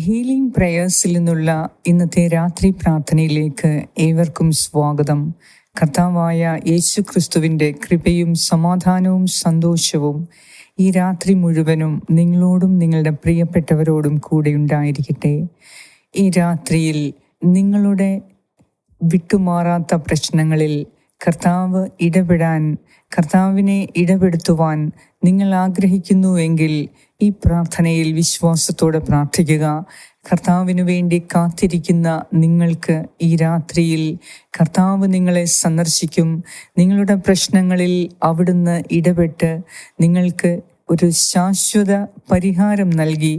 Healing പ്രേയേഴ്സിൽ നിന്നുള്ള ഇന്നത്തെ രാത്രി പ്രാർത്ഥനയിലേക്ക് ഏവർക്കും സ്വാഗതം. കർത്താവായ യേശു ക്രിസ്തുവിൻ്റെ കൃപയും സമാധാനവും സന്തോഷവും ഈ രാത്രി മുഴുവനും നിങ്ങളോടും നിങ്ങളുടെ പ്രിയപ്പെട്ടവരോടും കൂടെ ഉണ്ടായിരിക്കട്ടെ. ഈ രാത്രിയിൽ നിങ്ങളുടെ വിട്ടുമാറാത്ത പ്രശ്നങ്ങളിൽ കർത്താവിനെ ഇടപെടുത്തുവാൻ നിങ്ങൾ ആഗ്രഹിക്കുന്നുവെങ്കിൽ ഈ പ്രാർത്ഥനയിൽ വിശ്വാസത്തോടെ പ്രാർത്ഥിക്കുക. കർത്താവിനു വേണ്ടി കാത്തിരിക്കുന്ന നിങ്ങൾക്ക് ഈ രാത്രിയിൽ കർത്താവ് നിങ്ങളെ സന്ദർശിക്കും. നിങ്ങളുടെ പ്രശ്നങ്ങളിൽ അവിടുന്ന് ഇടപെട്ട് നിങ്ങൾക്ക് ഒരു ശാശ്വത പരിഹാരം നൽകി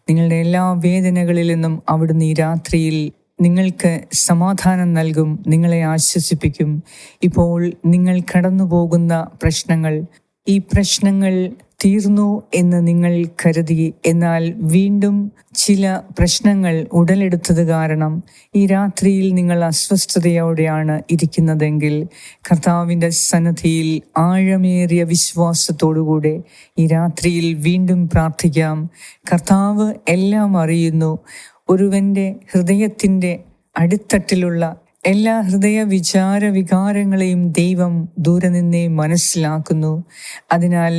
നിങ്ങളുടെ എല്ലാ വേദനകളിൽ നിന്നും അവിടുന്ന് ഈ രാത്രിയിൽ നിങ്ങൾക്ക് സമാധാനം നൽകും, നിങ്ങളെ ആശ്വസിപ്പിക്കും. ഇപ്പോൾ നിങ്ങൾ കടന്നു പോകുന്ന പ്രശ്നങ്ങൾ, ഈ പ്രശ്നങ്ങൾ തീർന്നു എന്ന് നിങ്ങൾ കരുതി, എന്നാൽ വീണ്ടും ചില പ്രശ്നങ്ങൾ ഉടലെടുത്തത് കാരണം ഈ രാത്രിയിൽ നിങ്ങൾ അസ്വസ്ഥതയോടെയാണ് ഇരിക്കുന്നതെങ്കിൽ കർത്താവിൻ്റെ സന്നിധിയിൽ ആഴമേറിയ വിശ്വാസത്തോടുകൂടെ ഈ രാത്രിയിൽ വീണ്ടും പ്രാർത്ഥിക്കാം. കർത്താവ് എല്ലാം അറിയുന്നു. ഒരുവൻ്റെ ഹൃദയത്തിൻ്റെ അടിത്തട്ടിലുള്ള എല്ലാ ഹൃദയ വികാരങ്ങളെയും ദൈവം ദൂരെ നിന്നേ മനസ്സിലാക്കുന്നു. അതിനാൽ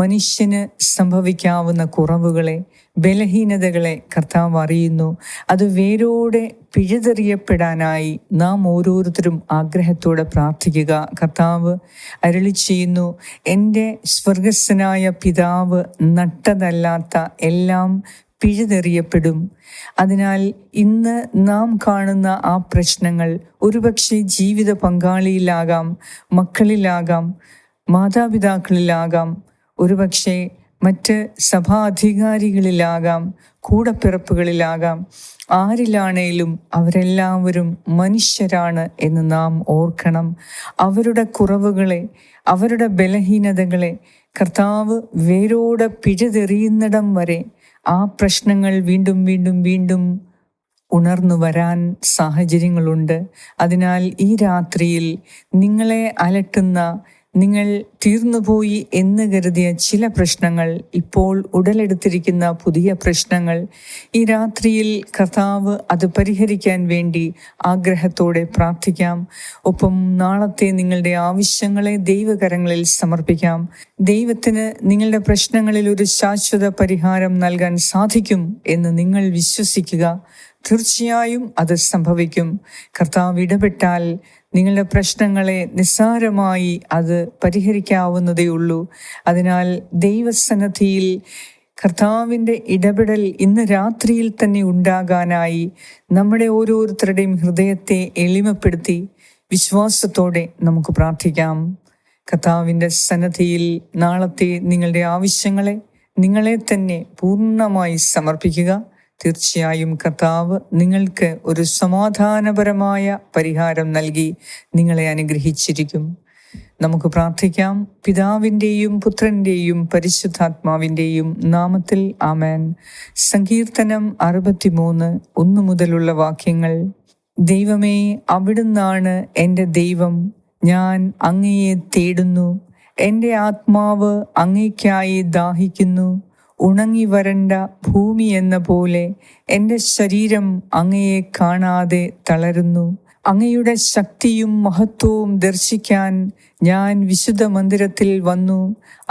മനുഷ്യന് സംഭവിക്കാവുന്ന കുറവുകളെ, ബലഹീനതകളെ കർത്താവ് അറിയുന്നു. അത് വേരോടെ പിഴുതെറിയപ്പെടാനായി നാം ഓരോരുത്തരും ആഗ്രഹത്തോടെ പ്രാർത്ഥിക്കുക. കർത്താവ് അരുളി ചെയ്യുന്നു, എൻ്റെ സ്വർഗസ്ഥനായ പിതാവ് നട്ടതല്ലാത്ത എല്ലാം പിഴുതെറിയപ്പെടും. അതിനാൽ ഇന്ന് നാം കാണുന്ന ആ പ്രശ്നങ്ങൾ ഒരുപക്ഷെ ജീവിത പങ്കാളിയിലാകാം, മക്കളിലാകാം, മാതാപിതാക്കളിലാകാം, ഒരുപക്ഷെ മറ്റ് സഭാധികാരികളിലാകാം, കൂടപ്പിറപ്പുകളിലാകാം. ആരിലാണേലും അവരെല്ലാവരും മനുഷ്യരാണ് എന്ന് നാം ഓർക്കണം. അവരുടെ കുറവുകളെ, അവരുടെ ബലഹീനതകളെ കർത്താവ് വേരോടെ പിഴുതെറിയുന്നിടം വരെ ആ പ്രശ്നങ്ങൾ വീണ്ടും വീണ്ടും വീണ്ടും ഉണർന്നു വരാൻ സാഹചര്യങ്ങളുണ്ട്. അതിനാൽ ഈ രാത്രിയിൽ നിങ്ങളെ അലട്ടുന്ന, നിങ്ങൾ തീർന്നുപോയി എന്ന് കരുതിയ ചില പ്രശ്നങ്ങൾ, ഇപ്പോൾ ഉടലെടുത്തിരിക്കുന്ന പുതിയ പ്രശ്നങ്ങൾ, ഈ രാത്രിയിൽ കർത്താവ് അത് പരിഹരിക്കാൻ വേണ്ടി ആഗ്രഹത്തോടെ പ്രാർത്ഥിക്കാം. ഒപ്പം നാളത്തെ നിങ്ങളുടെ ആവശ്യങ്ങളെ ദൈവകരങ്ങളിൽ സമർപ്പിക്കാം. ദൈവത്തിന് നിങ്ങളുടെ പ്രശ്നങ്ങളിൽ ഒരു ശാശ്വത പരിഹാരം നൽകാൻ സാധിക്കും എന്ന് നിങ്ങൾ വിശ്വസിക്കുക. തീർച്ചയായും അത് സംഭവിക്കും. കർത്താവ് ഇടപെട്ടാൽ നിങ്ങളുടെ പ്രശ്നങ്ങളെ നിസ്സാരമായി അത് പരിഹരിക്കാവുന്നതേ ഉള്ളൂ. അതിനാൽ ദൈവസന്നിധിയിൽ കർത്താവിൻ്റെ ഇടപെടൽ ഇന്ന് രാത്രിയിൽ തന്നെ ഉണ്ടാകാനായി നമ്മുടെ ഓരോരുത്തരുടെയും ഹൃദയത്തെ എളിമപ്പെടുത്തി വിശ്വാസത്തോടെ നമുക്ക് പ്രാർത്ഥിക്കാം. കർത്താവിൻ്റെ സന്നിധിയിൽ നാളത്തെ നിങ്ങളുടെ ആവശ്യങ്ങളെ, നിങ്ങളെ തന്നെ പൂർണ്ണമായി സമർപ്പിക്കുക. തീർച്ചയായും കർത്താവ് നിങ്ങൾക്ക് ഒരു സമാധാനപരമായ പരിഹാരം നൽകി നിങ്ങളെ അനുഗ്രഹിച്ചിരിക്കും. നമുക്ക് പ്രാർത്ഥിക്കാം. പിതാവിൻ്റെയും പുത്രൻ്റെയും പരിശുദ്ധാത്മാവിൻ്റെയും നാമത്തിൽ ആമേൻ. സങ്കീർത്തനം 63:1 മുതലുള്ള വാക്യങ്ങൾ. ദൈവമേ, അവിടുന്നാണ് എൻ്റെ ദൈവം, ഞാൻ അങ്ങയെ തേടുന്നു. എൻ്റെ ആത്മാവ് അങ്ങയ്ക്കായി ദാഹിക്കുന്നു. ഉണങ്ങി വരണ്ട ഭൂമി എന്ന പോലെ എൻ്റെ ശരീരം അങ്ങയെ കാണാതെ തളരുന്നു. അങ്ങയുടെ ശക്തിയും മഹത്വവും ദർശിക്കാൻ ഞാൻ വിശുദ്ധ മന്ദിരത്തിൽ വന്നു.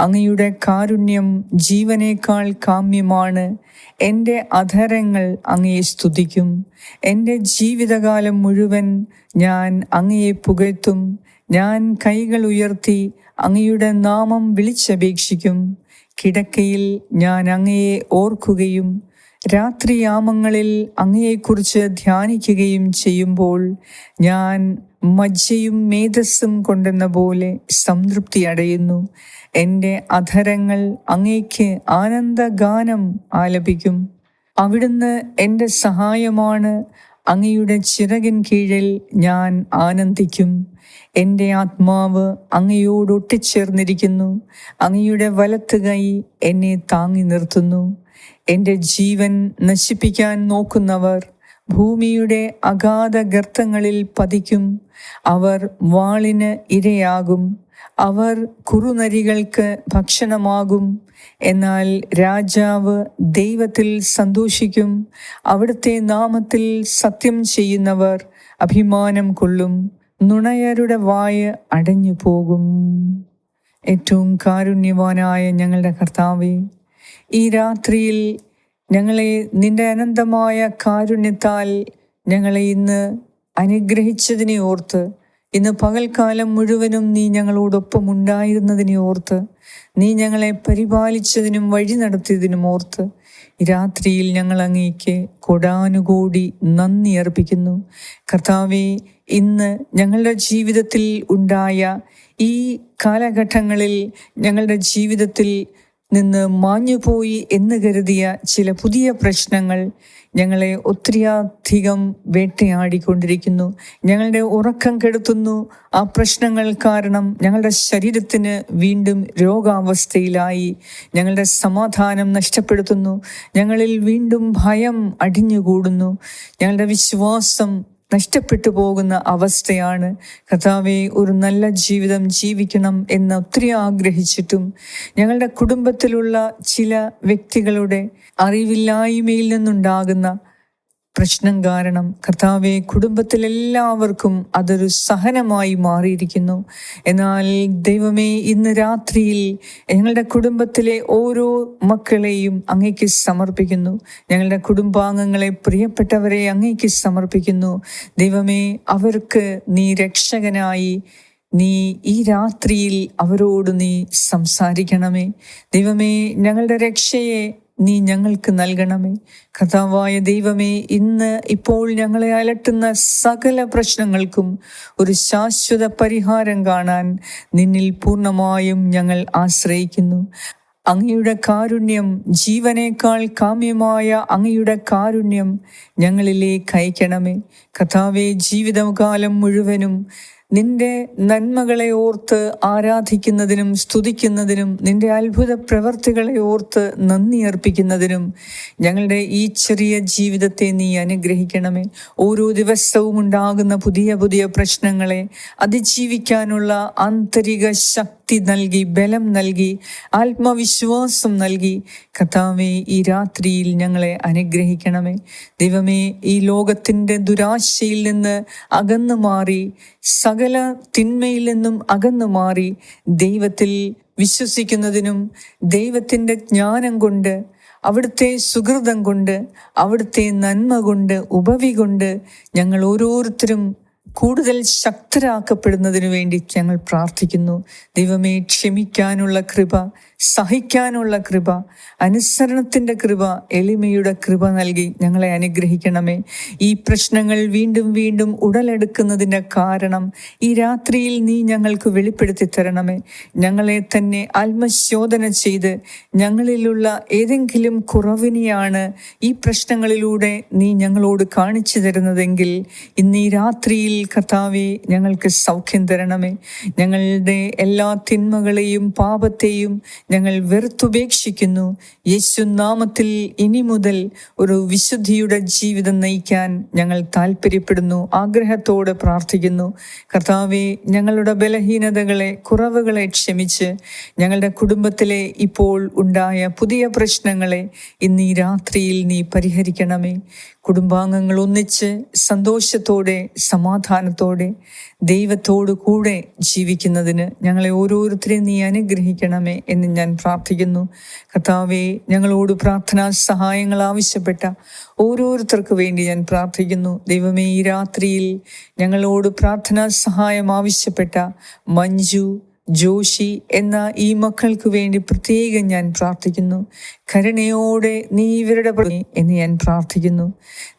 അങ്ങയുടെ കാരുണ്യം ജീവനേക്കാൾ കാമ്യമാണ്. എൻ്റെ അധരങ്ങൾ അങ്ങയെ സ്തുതിക്കും. എൻ്റെ ജീവിതകാലം മുഴുവൻ ഞാൻ അങ്ങയെ പുകഴ്ത്തും. ഞാൻ കൈകൾ ഉയർത്തി അങ്ങയുടെ നാമം വിളിച്ചപേക്ഷിക്കും. കിടക്കയിൽ ഞാൻ അങ്ങയെ ഓർക്കുകയും രാത്രിയാമങ്ങളിൽ അങ്ങയെക്കുറിച്ച് ധ്യാനിക്കുകയും ചെയ്യുമ്പോൾ ഞാൻ മജ്ജയും മേധസ്സും കൊണ്ടെന്ന പോലെ സംതൃപ്തി അടയുന്നു. എൻ്റെ അധരങ്ങൾ അങ്ങയ്ക്ക് ആനന്ദഗാനം ആലപിക്കും. അവിടുന്ന് എൻ്റെ സഹായമാണ്. അങ്ങയുടെ ചിറകിൻ കീഴിൽ ഞാൻ ആനന്ദിക്കും. എൻ്റെ ആത്മാവ് അങ്ങയോടൊട്ടിച്ചേർന്നിരിക്കുന്നു. അങ്ങയുടെ വലത്ത് കൈ എന്നെ താങ്ങി നിർത്തുന്നു. എൻ്റെ ജീവൻ നശിപ്പിക്കാൻ നോക്കുന്നവർ ഭൂമിയുടെ അഗാധ ഗർത്തങ്ങളിൽ പതിക്കും. അവർ വാളിന് ഇരയാകും. അവർ കുറുനരികൾക്ക് ഭക്ഷണമാകും. എന്നാൽ രാജാവ് ദൈവത്തിൽ സന്തോഷിക്കും. അവിടുത്തെ നാമത്തിൽ സത്യം ചെയ്യുന്നവർ അഭിമാനം കൊള്ളും. നുണയരുടെ വായ അടഞ്ഞു പോകും. ഏറ്റവും കാരുണ്യവാനായ ഞങ്ങളുടെ കർത്താവേ, ഈ രാത്രിയിൽ ഞങ്ങളെ നിന്റെ അനന്തമായ കാരുണ്യത്താൽ ഞങ്ങളെ ഇന്ന് അനുഗ്രഹിച്ചതിനെ ഓർത്ത്, ഇന്ന് പകൽക്കാലം മുഴുവനും നീ ഞങ്ങളോടൊപ്പം ഉണ്ടായിരുന്നതിനെ ഓർത്ത്, നീ ഞങ്ങളെ പരിപാലിച്ചതിനും വഴി നടത്തിയതിനും ഓർത്ത് ഈ രാത്രിയിൽ ഞങ്ങൾ അങ്ങേക്ക് കൊടാനുകോടി നന്ദി അർപ്പിക്കുന്നു. കർത്താവേ, ഇന്ന് ഞങ്ങളുടെ ജീവിതത്തിൽ ഉണ്ടായ ഈ കാലഘട്ടങ്ങളിൽ ഞങ്ങളുടെ ജീവിതത്തിൽ നിന്ന് മാഞ്ഞുപോയി എന്ന് കരുതിയ ചില പുതിയ പ്രശ്നങ്ങൾ ഞങ്ങളെ ഒത്തിരിയധികം വേട്ടയാടിക്കൊണ്ടിരിക്കുന്നു. ഞങ്ങളുടെ ഉറക്കം കെടുത്തുന്നു. ആ പ്രശ്നങ്ങൾ കാരണം ഞങ്ങളുടെ ശരീരത്തിന് വീണ്ടും രോഗാവസ്ഥയിലായി. ഞങ്ങളുടെ സമാധാനം നഷ്ടപ്പെടുത്തുന്നു. ഞങ്ങളിൽ വീണ്ടും ഭയം അടിഞ്ഞുകൂടുന്നു. ഞങ്ങളുടെ വിശ്വാസം നഷ്ടപ്പെട്ടു പോകുന്ന അവസ്ഥയാണ്. കർത്താവേ, ഒരു നല്ല ജീവിതം ജീവിക്കണം എന്ന് ഒത്തിരി ആഗ്രഹിച്ചിട്ടും ഞങ്ങളുടെ കുടുംബത്തിലുള്ള ചില വ്യക്തികളുടെ അറിവില്ലായ്മയിൽ നിന്നുണ്ടാകുന്ന പ്രശ്നം കാരണം കർത്താവെ, കുടുംബത്തിലെല്ലാവർക്കും അതൊരു സഹനമായി മാറിയിരിക്കുന്നു. എന്നാൽ ദൈവമേ, ഇന്ന് രാത്രിയിൽ ഞങ്ങളുടെ കുടുംബത്തിലെ ഓരോ മക്കളെയും അങ്ങേക്ക് സമർപ്പിക്കുന്നു. ഞങ്ങളുടെ കുടുംബാംഗങ്ങളെ, പ്രിയപ്പെട്ടവരെ അങ്ങേക്ക് സമർപ്പിക്കുന്നു. ദൈവമേ, അവർക്ക് നീ രക്ഷകനായി നീ ഈ രാത്രിയിൽ അവരോട് നീ സംസാരിക്കണമേ. ദൈവമേ, ഞങ്ങളുടെ രക്ഷയെ നീ ഞങ്ങൾക്ക് നൽകണമേ. കർത്താവായ ദൈവമേ, ഇപ്പോൾ ഞങ്ങളെ അലട്ടുന്ന സകല പ്രശ്നങ്ങൾക്കും ഒരു ശാശ്വത പരിഹാരം കാണാൻ നിന്നിൽ പൂർണ്ണമായും ഞങ്ങൾ ആശ്രയിക്കുന്നു. അങ്ങയുടെ കാരുണ്യം, ജീവനേക്കാൾ കാമ്യമായ അങ്ങയുടെ കാരുണ്യം ഞങ്ങളിലേക്ക് അയക്കണമേ. കർത്താവേ, ജീവിതകാലം മുഴുവനും നിന്റെ നന്മകളെ ഓർത്ത് ആരാധിക്കുന്നതിനും സ്തുതിക്കുന്നതിനും നിന്റെ അത്ഭുത പ്രവർത്തികളെ ഓർത്ത് നന്ദി അർപ്പിക്കുന്നതിനും ഞങ്ങളുടെ ഈ ചെറിയ ജീവിതത്തെ നീ അനുഗ്രഹിക്കണമേ. ഓരോ ദിവസവും ഉണ്ടാകുന്ന പുതിയ പുതിയ പ്രശ്നങ്ങളെ അതിജീവിക്കാനുള്ള ആന്തരിക ശക്തി നൽകി, ബലം നൽകി, ആത്മവിശ്വാസം നൽകി കർത്താവേ, ഈ രാത്രിയിൽ ഞങ്ങളെ അനുഗ്രഹിക്കണമേ. ദൈവമേ, ഈ ലോകത്തിൻ്റെ ദുരാശയിൽ നിന്ന് അകന്നു മാറി, സകല തിന്മയിൽ നിന്നും അകന്നു മാറി ദൈവത്തിൽ വിശ്വസിക്കുന്നതിനും ദൈവത്തിൻ്റെ ജ്ഞാനം കൊണ്ട്, അവിടുത്തെ സുഹൃതം കൊണ്ട്, അവിടുത്തെ നന്മ കൊണ്ട്, ഉപവി കൊണ്ട് ഞങ്ങൾ ഓരോരുത്തരും കൂടുതൽ ശക്തരാക്കപ്പെടുന്നതിനു വേണ്ടി ഞങ്ങൾ പ്രാർത്ഥിക്കുന്നു. ദൈവമേ, ക്ഷമിക്കാനുള്ള കൃപ, സഹിക്കാനുള്ള കൃപ, അനുസരണത്തിൻ്റെ കൃപ, എളിമയുടെ കൃപ നൽകി ഞങ്ങളെ അനുഗ്രഹിക്കണമേ. ഈ പ്രശ്നങ്ങൾ വീണ്ടും വീണ്ടും ഉടലെടുക്കുന്നതിൻ്റെ കാരണം ഈ രാത്രിയിൽ നീ ഞങ്ങൾക്ക് വെളിപ്പെടുത്തി തരണമേ. ഞങ്ങളെ തന്നെ ആത്മശോധന ചെയ്ത് ഞങ്ങളിലുള്ള ഏതെങ്കിലും കുറവിനെയാണ് ഈ പ്രശ്നങ്ങളിലൂടെ നീ ഞങ്ങളോട് കാണിച്ചു തരുന്നതെങ്കിൽ ഇന്ന് ഈ രാത്രിയിൽ കർത്താവേ, ഞങ്ങൾക്ക് സൗഖ്യം തരണമേ. ഞങ്ങളുടെ എല്ലാ തിന്മകളെയും പാപത്തെയും ഞങ്ങൾ വെറുത്തുപേക്ഷിക്കുന്നു. യേശു നാമത്തിൽ ഇനി മുതൽ ഒരു വിശുദ്ധിയുടെ ജീവിതം നയിക്കാൻ ഞങ്ങൾ താല്പര്യപ്പെടുന്നു, ആഗ്രഹത്തോടെ പ്രാർത്ഥിക്കുന്നു. കർത്താവേ, ഞങ്ങളുടെ ബലഹീനതകളെ, കുറവുകളെ ക്ഷമിച്ച് ഞങ്ങളുടെ കുടുംബത്തിലെ ഇപ്പോൾ ഉണ്ടായ പുതിയ പ്രശ്നങ്ങളെ ഇന്ന് ഈ രാത്രിയിൽ നീ പരിഹരിക്കണമേ. കുടുംബാംഗങ്ങൾ ഒന്നിച്ച് സന്തോഷത്തോടെ, സമാധാനത്തോടെ ദൈവത്തോടു കൂടെ ജീവിക്കുന്നതിന് ഞങ്ങളെ ഓരോരുത്തരെയും നീ അനുഗ്രഹിക്കണമേ എന്ന് ഞാൻ പ്രാർത്ഥിക്കുന്നു. കർത്താവേ, ഞങ്ങളോട് പ്രാർത്ഥനാ സഹായങ്ങൾ ആവശ്യപ്പെട്ട ഓരോരുത്തർക്ക് വേണ്ടി ഞാൻ പ്രാർത്ഥിക്കുന്നു. ദൈവമേ, ഈ രാത്രിയിൽ ഞങ്ങളോട് പ്രാർത്ഥനാ സഹായം ആവശ്യപ്പെട്ട മഞ്ജു, ജോഷി എന്ന ഈ മക്കൾക്ക് വേണ്ടി പ്രത്യേകം ഞാൻ പ്രാർത്ഥിക്കുന്നു. കരുണയോടെ നീ ഇവരുടെ എന്ന് ഞാൻ പ്രാർത്ഥിക്കുന്നു.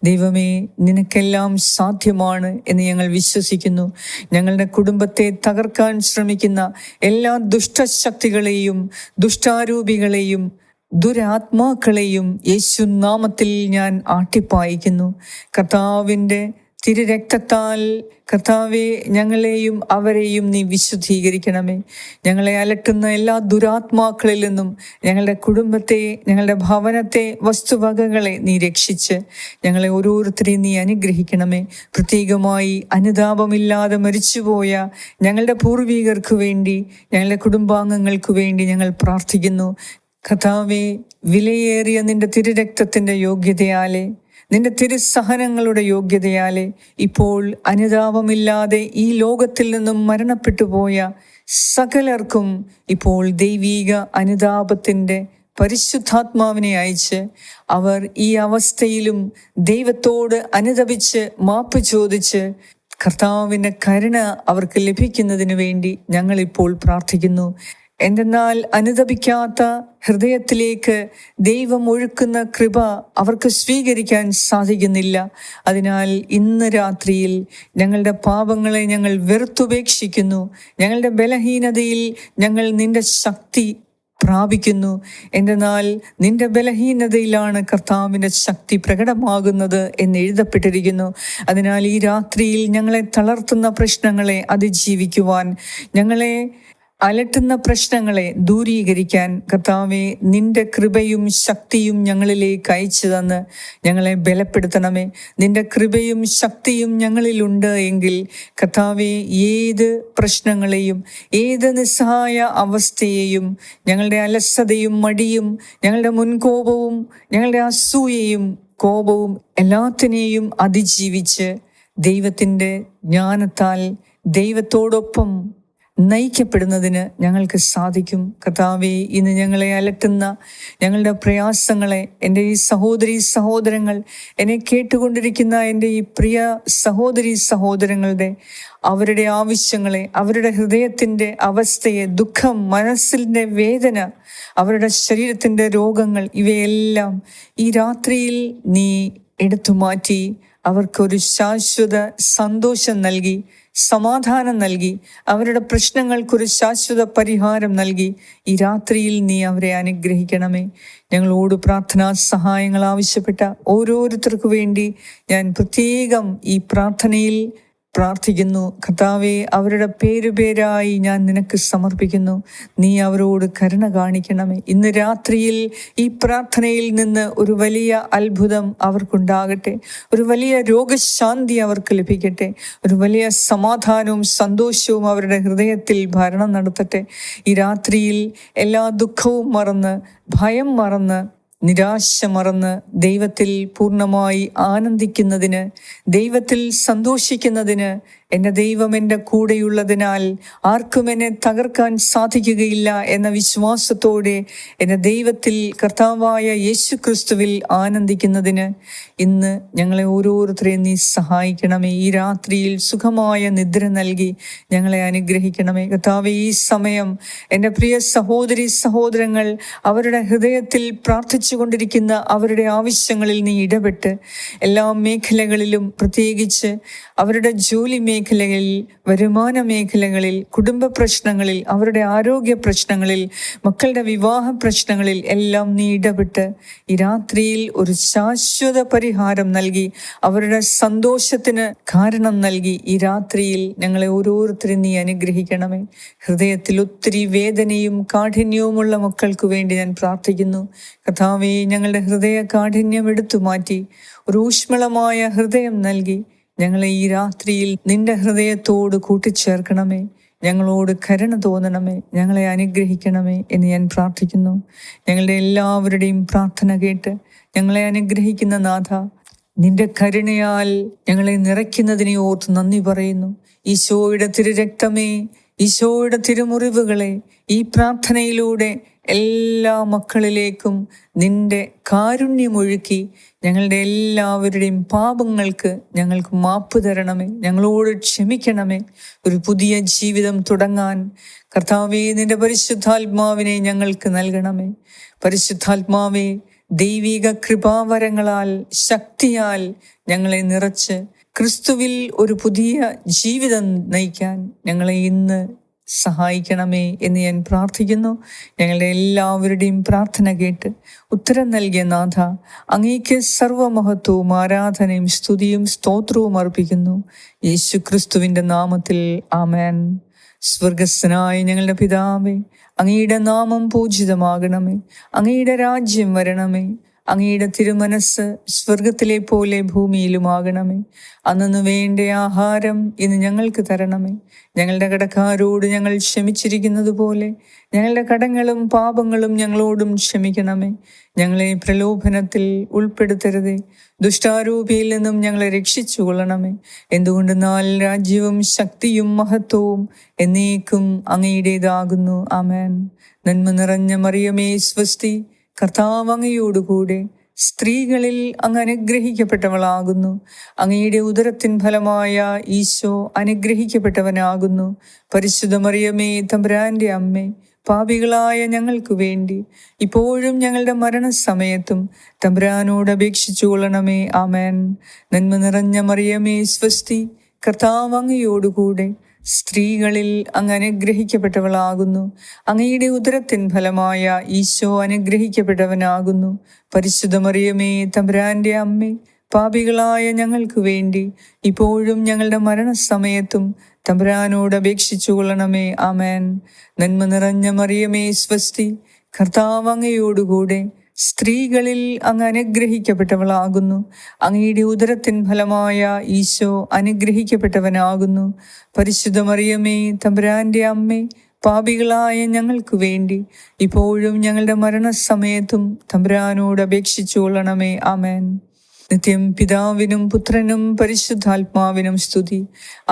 ദൈവമേ, നിനക്കെല്ലാം സാധ്യമാണ് എന്ന് ഞങ്ങൾ വിശ്വസിക്കുന്നു. ഞങ്ങളുടെ കുടുംബത്തെ തകർക്കാൻ ശ്രമിക്കുന്ന എല്ലാ ദുഷ്ടശക്തികളെയും, ദുഷ്ടാരൂപികളെയും, ദുരാത്മാക്കളെയും യേശു നാമത്തിൽ ഞാൻ ആട്ടിപ്പായിക്കുന്നു. കർത്താവിൻ്റെ തിരുരക്തത്താൽ കർത്താവെ ഞങ്ങളെയും അവരെയും നീ വിശുദ്ധീകരിക്കണമേ. ഞങ്ങളെ അലട്ടുന്ന എല്ലാ ദുരാത്മാക്കളിൽ നിന്നും ഞങ്ങളുടെ കുടുംബത്തെ, ഞങ്ങളുടെ ഭവനത്തെ, വസ്തുവകകളെ നീ രക്ഷിച്ച് ഞങ്ങളെ ഓരോരുത്തരെയും നീ അനുഗ്രഹിക്കണമേ. പ്രത്യേകമായി അനുതാപമില്ലാതെ മരിച്ചുപോയ ഞങ്ങളുടെ പൂർവികർക്ക് വേണ്ടി, ഞങ്ങളുടെ കുടുംബാംഗങ്ങൾക്ക് വേണ്ടി ഞങ്ങൾ പ്രാർത്ഥിക്കുന്നു. കർത്താവെ, വിലയേറിയ നിന്റെ തിരുരക്തത്തിൻ്റെ യോഗ്യതയാലെ, നിന്റെ തിരുസഹനങ്ങളുടെ യോഗ്യതയാലെ ഇപ്പോൾ അനുതാപമില്ലാതെ ഈ ലോകത്തിൽ നിന്നും മരണപ്പെട്ടു പോയ സകലർക്കും ഇപ്പോൾ ദൈവീക അനുതാപത്തിൻ്റെ പരിശുദ്ധാത്മാവിനെ അയച്ച് അവർ ഈ അവസ്ഥയിലും ദൈവത്തോട് അനുതപിച്ച് മാപ്പ് ചോദിച്ച് കർത്താവിൻ്റെ കരുണ അവർക്ക് ലഭിക്കുന്നതിന് വേണ്ടി ഞങ്ങളിപ്പോൾ പ്രാർത്ഥിക്കുന്നു. എന്തെന്നാൽ അനുതപിക്കാത്ത ഹൃദയത്തിലേക്ക് ദൈവം ഒഴുക്കുന്ന കൃപ അവർക്ക് സ്വീകരിക്കാൻ സാധിക്കുന്നില്ല. അതിനാൽ ഇന്ന് രാത്രിയിൽ ഞങ്ങളുടെ പാപങ്ങളെ ഞങ്ങൾ വെറുത്തുപേക്ഷിക്കുന്നു. ഞങ്ങളുടെ ബലഹീനതയിൽ ഞങ്ങൾ നിന്റെ ശക്തി പ്രാപിക്കുന്നു. എന്തെന്നാൽ നിന്റെ ബലഹീനതയിലാണ് കർത്താവിൻ്റെ ശക്തി പ്രകടമാകുന്നത് എന്ന് എഴുതപ്പെട്ടിരിക്കുന്നു. അതിനാൽ ഈ രാത്രിയിൽ ഞങ്ങളെ തളർത്തുന്ന പ്രശ്നങ്ങളെ അതിജീവിക്കുവാൻ, ഞങ്ങളെ അലട്ടുന്ന പ്രശ്നങ്ങളെ ദൂരീകരിക്കാൻ കർത്താവെ നിന്റെ കൃപയും ശക്തിയും ഞങ്ങളിലേക്ക് അയച്ചു തന്ന് ഞങ്ങളെ ബലപ്പെടുത്തണമേ. നിന്റെ കൃപയും ശക്തിയും ഞങ്ങളിലുണ്ട് എങ്കിൽ കർത്താവെ ഏത് പ്രശ്നങ്ങളെയും, ഏത് നിസ്സഹായ അവസ്ഥയെയും, ഞങ്ങളുടെ അലസതയും മടിയും, ഞങ്ങളുടെ മുൻകോപവും, ഞങ്ങളുടെ അസൂയയും കോപവും എല്ലാത്തിനെയും അതിജീവിച്ച് ദൈവത്തിൻ്റെ ജ്ഞാനത്താൽ ദൈവത്തോടൊപ്പം നയിക്കപ്പെടുന്നതിന് ഞങ്ങൾക്ക് സാധിക്കും. കർത്താവേ, ഇന്ന് ഞങ്ങളെ അലട്ടുന്ന ഞങ്ങളുടെ പ്രയാസങ്ങളെ, എൻ്റെ ഈ സഹോദരങ്ങൾ, എന്നെ കേട്ടുകൊണ്ടിരിക്കുന്ന എൻ്റെ ഈ പ്രിയ സഹോദരങ്ങളുടെ അവരുടെ ആവശ്യങ്ങളെ, അവരുടെ ഹൃദയത്തിൻ്റെ അവസ്ഥയെ, ദുഃഖം, മനസ്സിൻ്റെ വേദന, അവരുടെ ശരീരത്തിൻ്റെ രോഗങ്ങൾ, ഇവയെല്ലാം ഈ രാത്രിയിൽ നീ എടുത്തു മാറ്റി അവർക്കൊരു ശാശ്വത സന്തോഷം നൽകി, സമാധാനം നൽകി, അവരുടെ പ്രശ്നങ്ങൾക്കൊരു ശാശ്വത പരിഹാരം നൽകി ഈ രാത്രിയിൽ നീ അവരെ അനുഗ്രഹിക്കണമേ. ഞങ്ങളോട് പ്രാർത്ഥനാ സഹായങ്ങൾ ആവശ്യപ്പെട്ട ഓരോരുത്തർക്കു വേണ്ടി ഞാൻ പ്രത്യേകം ഈ പ്രാർത്ഥനയിൽ പ്രാർത്ഥിക്കുന്നു. കർത്താവെ, അവരുടെ പേരുപേരായി ഞാൻ നിനക്ക് സമർപ്പിക്കുന്നു. നീ അവരോട് കരുണ കാണിക്കണമേ. ഇന്ന് രാത്രിയിൽ ഈ പ്രാർത്ഥനയിൽ നിന്ന് ഒരു വലിയ അത്ഭുതം അവർക്കുണ്ടാകട്ടെ. ഒരു വലിയ രോഗശാന്തി അവർക്ക് ലഭിക്കട്ടെ. ഒരു വലിയ സമാധാനവും സന്തോഷവും അവരുടെ ഹൃദയത്തിൽ ഭരണം നടത്തട്ടെ. ഈ രാത്രിയിൽ എല്ലാ ദുഃഖവും മറന്ന്, ഭയം മറന്ന്, നിരാശ മറന്ന് ദൈവത്തിൽ പൂർണ്ണമായി ആനന്ദിക്കുന്നതിന്, ദൈവത്തിൽ സന്തോഷിക്കുന്നതിന്, എൻ്റെ ദൈവം എൻ്റെ കൂടെയുള്ളതിനാൽ ആർക്കും എന്നെ തകർക്കാൻ സാധിക്കുകയില്ല എന്ന വിശ്വാസത്തോടെ എൻ്റെ ദൈവത്തിൽ, കർത്താവായ യേശു ക്രിസ്തുവിൽ ആനന്ദിക്കുന്നതിന് ഇന്ന് ഞങ്ങളെ ഓരോരുത്തരെയും നീ സഹായിക്കണമേ. ഈ രാത്രിയിൽ സുഖമായ നിദ്ര നൽകി ഞങ്ങളെ അനുഗ്രഹിക്കണമേ. കർത്താവേ, ഈ സമയം എൻ്റെ പ്രിയ സഹോദരങ്ങൾ അവരുടെ ഹൃദയത്തിൽ പ്രാർത്ഥിച്ചു കൊണ്ടിരിക്കുന്ന അവരുടെ ആവശ്യങ്ങളിൽ നീ ഇടപെട്ട് എല്ലാ മേഖലകളിലും, പ്രത്യേകിച്ച് അവരുടെ ജോലി മേഖലകളിൽ, വരുമാന മേഖലകളിൽ, കുടുംബ പ്രശ്നങ്ങളിൽ, അവരുടെ ആരോഗ്യ പ്രശ്നങ്ങളിൽ, മക്കളുടെ വിവാഹ പ്രശ്നങ്ങളിൽ എല്ലാം നീ ഇടപെട്ട് ഈ രാത്രിയിൽ ഒരു ശാശ്വത പരിഹാരം നൽകി അവരുടെ സന്തോഷത്തിന് കാരണം നൽകി ഈ രാത്രിയിൽ ഞങ്ങളെ ഓരോരുത്തരും നീ അനുഗ്രഹിക്കണമേ. ഹൃദയത്തിൽ ഒത്തിരി വേദനയും കാഠിന്യവുമുള്ള മക്കൾക്ക് വേണ്ടി ഞാൻ പ്രാർത്ഥിക്കുന്നു. കർത്താവേ, ഞങ്ങളുടെ ഹൃദയ കാഠിന്യം എടുത്തു മാറ്റി ഒരു ഊഷ്മളമായ ഹൃദയം നൽകി ഞങ്ങളെ ഈ രാത്രിയിൽ നിന്റെ ഹൃദയത്തോട് കൂട്ടിച്ചേർക്കണമേ. ഞങ്ങളോട് കരുണ തോന്നണമേ. ഞങ്ങളെ അനുഗ്രഹിക്കണമേ എന്ന് ഞാൻ പ്രാർത്ഥിക്കുന്നു. ഞങ്ങളുടെ എല്ലാവരുടെയും പ്രാർത്ഥന കേട്ട് ഞങ്ങളെ അനുഗ്രഹിക്കുന്ന നാഥ, നിന്റെ കരുണയാൽ ഞങ്ങളെ നിറയ്ക്കുന്നതിനെ ഓർത്ത് നന്ദി പറയുന്നു. ഈശോയുടെ തിരുരക്തമേ, ഈശോയുടെ തിരുമുറിവുകളെ ഈ പ്രാർത്ഥനയിലൂടെ എല്ലാ മക്കളിലേക്കും നിന്റെ കാരുണ്യമൊഴുക്കി ഞങ്ങളുടെ എല്ലാവരുടെയും പാപങ്ങൾക്ക് ഞങ്ങൾക്ക് മാപ്പ് തരണമേ. ഞങ്ങളോട് ക്ഷമിക്കണമേ. ഒരു പുതിയ ജീവിതം തുടങ്ങാൻ കർത്താവേ, നിന്റെ പരിശുദ്ധാത്മാവിനെ ഞങ്ങൾക്ക് നൽകണമേ. പരിശുദ്ധാത്മാവേ, ദൈവിക കൃപാവരങ്ങളാൽ, ശക്തിയാൽ ഞങ്ങളെ നിറച്ച് ക്രിസ്തുവിൽ ഒരു പുതിയ ജീവിതം നയിക്കാൻ ഞങ്ങളെ ഇന്ന് സഹായിക്കണമേ എന്ന് ഞാൻ പ്രാർത്ഥിക്കുന്നു. ഞങ്ങളുടെ എല്ലാവരുടെയും പ്രാർത്ഥന കേട്ട് ഉത്തരം നൽകിയ നാഥ, അങ്ങേക്ക് സർവമഹത്വവും ആരാധനയും സ്തുതിയും സ്തോത്രവും അർപ്പിക്കുന്നു. യേശു ക്രിസ്തുവിൻ്റെ നാമത്തിൽ ആമേൻ. സ്വർഗസ്ഥനായ ഞങ്ങളുടെ പിതാവേ, അങ്ങയുടെ നാമം പൂജിതമാകണമേ. അങ്ങയുടെ രാജ്യം വരണമേ. അങ്ങയുടെ തിരുമനസ് സ്വർഗത്തിലെ പോലെ ഭൂമിയിലുമാകണമേ. അന്നു വേണ്ട ആഹാരം ഇന്ന് ഞങ്ങൾക്ക് തരണമേ. ഞങ്ങളുടെ കടക്കാരോട് ഞങ്ങൾ ക്ഷമിച്ചിരിക്കുന്നത് പോലെ ഞങ്ങളുടെ കടങ്ങളും പാപങ്ങളും ഞങ്ങളോടും ക്ഷമിക്കണമേ. ഞങ്ങളെ പ്രലോഭനത്തിൽ ഉൾപ്പെടുത്തരുതേ, ദുഷ്ടാരൂപിയിൽ നിന്നും ഞങ്ങളെ രക്ഷിച്ചുകൊള്ളണമേ. എന്തുകൊണ്ടെന്നാൽ രാജ്യവും ശക്തിയും മഹത്വവും എന്നേക്കും അങ്ങയുടേതാകുന്നു. ആമേൻ. നന്മ നിറഞ്ഞ മറിയമേ സ്വസ്തി, കർത്താവ് അങ്ങയോടുകൂടെ സ്ത്രീകളിൽ അങ്ങ് അനുഗ്രഹിക്കപ്പെട്ടവളാകുന്നു. അങ്ങയുടെ ഉദരത്തിൻ ഫലമായ ഈശോ അനുഗ്രഹിക്കപ്പെട്ടവനാകുന്നു. പരിശുദ്ധ മറിയമേ, തമ്പുരാന്റെ അമ്മേ, പാപികളായ ഞങ്ങൾക്ക് വേണ്ടി ഇപ്പോഴും ഞങ്ങളുടെ മരണസമയത്തും തമ്പുരാനോട് അപേക്ഷിച്ചു കൊള്ളണമേ. ആമേൻ. നന്മ നിറഞ്ഞ മറിയമേ സ്വസ്തി, കർത്താവ് അങ്ങയോടുകൂടെ സ്ത്രീകളിൽ അങ്ങ് അനുഗ്രഹിക്കപ്പെട്ടവളാകുന്നു. അങ്ങയുടെ ഉദരത്തിൻ ഫലമായ ഈശോ അനുഗ്രഹിക്കപ്പെട്ടവനാകുന്നു. പരിശുദ്ധ മറിയമേ, തമ്പുരാന്റെ അമ്മേ, പാപികളായ ഞങ്ങൾക്ക് വേണ്ടി ഇപ്പോഴും ഞങ്ങളുടെ മരണസമയത്തും തമ്പുരാനോട് അപേക്ഷിച്ചു കൊള്ളണമേ. ആമേൻ. നന്മ നിറഞ്ഞ മറിയമേ സ്വസ്തി, കർത്താവ് അങ്ങയോടുകൂടെ സ്ത്രീകളിൽ അങ്ങ് അനുഗ്രഹിക്കപ്പെട്ടവളാകുന്നു. അങ്ങയുടെ ഉദരത്തിൻ ഫലമായ ഈശോ അനുഗ്രഹിക്കപ്പെട്ടവനാകുന്നു. പരിശുദ്ധ മറിയമേ, തമ്പുരാന്റെ അമ്മേ, പാപികളായ ഞങ്ങൾക്ക് വേണ്ടി ഇപ്പോഴും ഞങ്ങളുടെ മരണസമയത്തും തമ്പുരാനോട് അപേക്ഷിച്ചു കൊള്ളണമേ. ആമേൻ. നിത്യം പിതാവിനും പുത്രനും പരിശുദ്ധാത്മാവിനും സ്തുതി,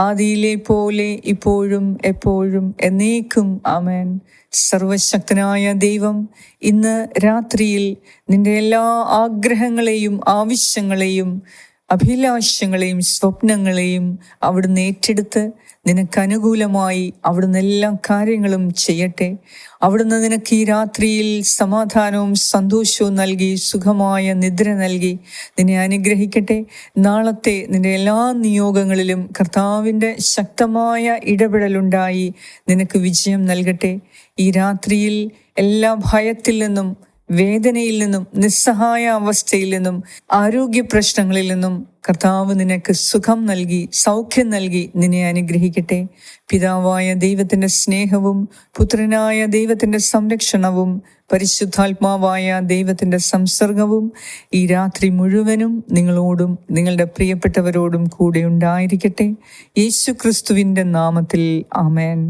ആദിയിലെ പോലെ ഇപ്പോഴും എപ്പോഴും എന്നേക്കും. ആമേൻ. സർവശക്തനായ ദൈവം ഇന്ന് രാത്രിയിൽ നിന്റെ എല്ലാ ആഗ്രഹങ്ങളെയും ആവശ്യങ്ങളെയും അഭിലാഷങ്ങളെയും സ്വപ്നങ്ങളെയും അവിടുന്ന് ഏറ്റെടുത്ത് നിനക്ക് അനുകൂലമായി അവിടുന്ന് എല്ലാ കാര്യങ്ങളും ചെയ്യട്ടെ. അവിടുന്ന് നിനക്ക് ഈ രാത്രിയിൽ സമാധാനവും സന്തോഷവും നൽകി സുഖമായ നിദ്ര നൽകി നിന്നെ അനുഗ്രഹിക്കട്ടെ. നാളത്തെ നിന്റെ എല്ലാ നിയോഗങ്ങളിലും കർത്താവിൻ്റെ ശക്തമായ ഇടപെടലുണ്ടായി നിനക്ക് വിജയം നൽകട്ടെ. ഈ രാത്രിയിൽ എല്ലാ ഭയത്തിൽ നിന്നും, വേദനയിൽ നിന്നും, നിസ്സഹായ അവസ്ഥയിൽ നിന്നും, ആരോഗ്യ പ്രശ്നങ്ങളിൽ നിന്നും കർത്താവ് നിനക്ക് സുഖം നൽകി സൗഖ്യം നൽകി നിന്നെ അനുഗ്രഹിക്കട്ടെ. പിതാവായ ദൈവത്തിൻ്റെ സ്നേഹവും പുത്രനായ ദൈവത്തിൻ്റെ സംരക്ഷണവും പരിശുദ്ധാത്മാവായ ദൈവത്തിൻ്റെ സംസർഗവും ഈ രാത്രി മുഴുവനും നിങ്ങളോടും നിങ്ങളുടെ പ്രിയപ്പെട്ടവരോടും കൂടെ ഉണ്ടായിരിക്കട്ടെ. യേശു ക്രിസ്തുവിൻ്റെ നാമത്തിൽ ആമേൻ.